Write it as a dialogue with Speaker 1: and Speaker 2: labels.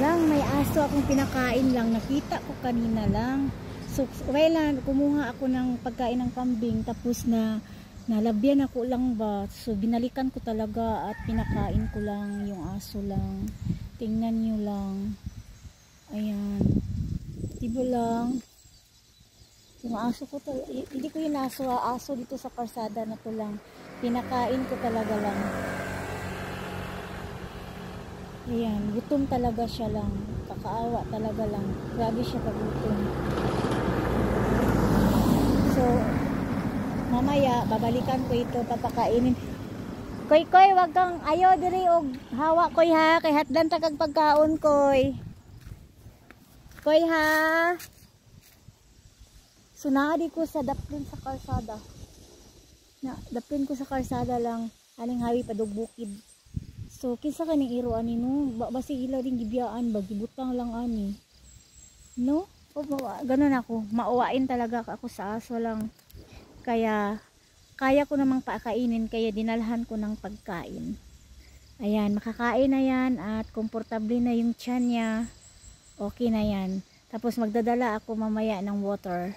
Speaker 1: lang, may aso akong pinakain lang. Nakita ko kanina lang. So, well, kumuha ako ng pagkain ng kambing. Tapos nalabyan ako lang ba. So, binalikan ko talaga at pinakain ko lang yung aso lang. Tingnan nyo lang. Ayan. Diba lang? Yung aso ko talaga. Hindi ko yung aso dito sa karsada na to lang. Pinakain ko talaga lang. Ayan, gutom talaga siya lang. Kakaawa talaga lang. Grabe siya kagutom. So, mamaya, babalikan ko ito, papakainin. Koy, wag kang ayaw diri og hawa koy ha. Kay hatdan ta kag pagkaon koy. Koy ha. Sunadi ko sa daplin sa kalsada. Daplin ko sa kalsada lang. Aning hawi padug bukid. So, kinsa kaning iruan ni no? Basi ila ring gibiyaan ba? Gibutang lang ani. No? O, ganun ako. Mauwain talaga ako sa aso lang. Kaya, kaya ko namang pakainin. Kaya dinalhan ko ng pagkain. Ayan, makakain na yan. At komportable na yung tiyan niya. Okay na yan. Tapos magdadala ako mamaya ng water.